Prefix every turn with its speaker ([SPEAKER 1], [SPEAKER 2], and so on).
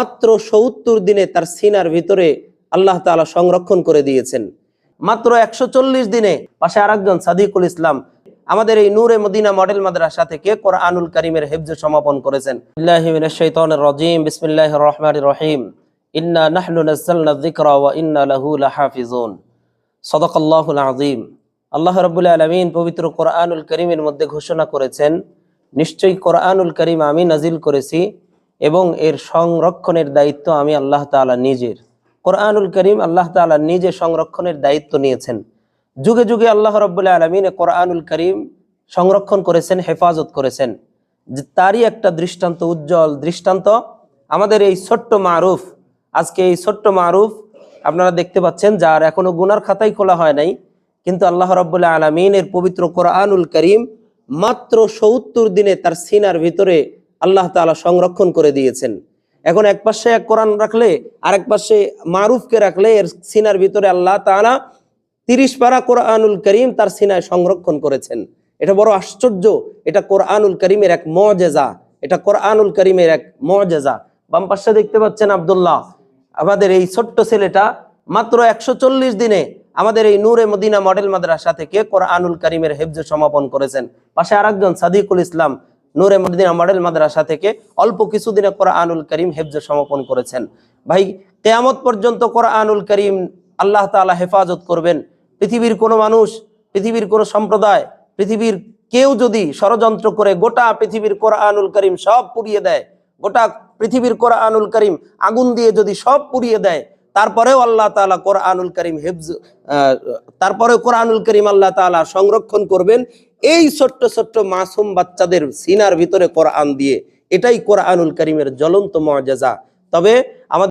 [SPEAKER 1] মাত্র ৭০ দিনে তার সিনার ভিতরে আল্লাহ তাআলা সংরক্ষণ করে দিয়েছেন। মাত্র ১৪০ দিনে পাশে আরেকজন সাদিকুল ইসলাম আমাদের এই নূরে মদিনা মডেল মাদ্রাসা থেকে কোরআনুল কারীমের হিফজ সমাপন করেছেন। বিল্লাহি মিনাশ শাইতানির রাজিম, বিসমিল্লাহির রহমানির রহিম। ইন্না নাহনু নাযালনা যিকরা ওয়া ইন্না লাহু লাহাফিজুন। সাদাকাল্লাহুল আযীম। আল্লাহ রাব্বুল আলামিন পবিত্র কোরআনুল কারীমের মধ্যে ঘোষণা করেছেন, নিশ্চয়ই কোরআনুল কারীম আমি নাজিল করেছি এবং এর সংরক্ষণের দায়িত্ব আমি আল্লাহ তাআলা নিজের। কোরআনুল কারীম আল্লাহ তাআলা নিজে সংরক্ষণের দায়িত্ব নিয়েছেন। যুগে যুগে আল্লাহ রাব্বুল আলামিন কোরআনুল কারীম সংরক্ষণ করেছেন, হেফাজত করেছেন। যে তারই একটা দৃষ্টান্ত, উজ্জ্বল দৃষ্টান্ত আমাদের এই ছোট্ট মারুফ। আজকে এই ছোট্ট মারুফ আপনারা দেখতে পাচ্ছেন, যার এখনো গুনার খাতাই খোলা হয় নাই, কিন্তু আল্লাহ রাব্বুল আলামিনের পবিত্র কোরআনুল কারীম মাত্র ৭০ দিনে তার সিনার ভিতরে আল্লাহ তাআলা সংরক্ষণ করে দিয়েছেন। এখন এক পাশে এক কোরআন রাখলে, আরেক পাশে মারুফকে রাখলে, এর সিনার ভিতরে আল্লাহ তাআলা ৩০ পারা কোরআনুল কারীম তার সিনায় সংরক্ষণ করেছেন। এটা বড় আশ্চর্য। এটা কোরআনুল কারীমের এক মুআজিজা। এটা কোরআনুল কারীমের এক মুআজিজা। বাম পাশে দেখতে পাচ্ছেন আব্দুল্লাহ, আমাদের এই ছোট্ট ছেলেটা মাত্র ১৪০ দিনে আমাদের এই নূরে মদিনা মডেল মাদ্রাসা থেকে কোরআনুল কারীমের হিফজ সমাপন করেছেন। পাশে আরেকজন সাদিকুল ইসলাম নূরে মদিনা মডেল মাদ্রাসা থেকে অল্প কিছুদিনে কোরআনুল কারীম হিফজ সমাপন করেছেন। ভাই, কিয়ামত পর্যন্ত কোরআনুল কারীম আল্লাহ তাআলা হেফাজত করবেন। পৃথিবীর কোনো মানুষ, পৃথিবীর কোনো সম্প্রদায়, পৃথিবীর কেউ যদি ষড়যন্ত্র করে গোটা পৃথিবীর কোরআনুল কারীম সব পুড়িয়ে দেয়, গোটা পৃথিবীর কোরআনুল কারীম আগুন দিয়ে যদি সব পুড়িয়ে দেয়, তারপরেও আল্লাহ তাআলা কোরআনুল কারীম তারপরেও কোরআনুল কারীম আল্লাহ তাআলা সংরক্ষণ করবেন এই ছোট্ট ছোট্ট মাসুম বাচ্চাদের সিনার ভিতরে কোরআন দিয়ে। এটাই কোরআনুল কারীমের জ্বলন্ত মুআজিজা। তবে আমাদের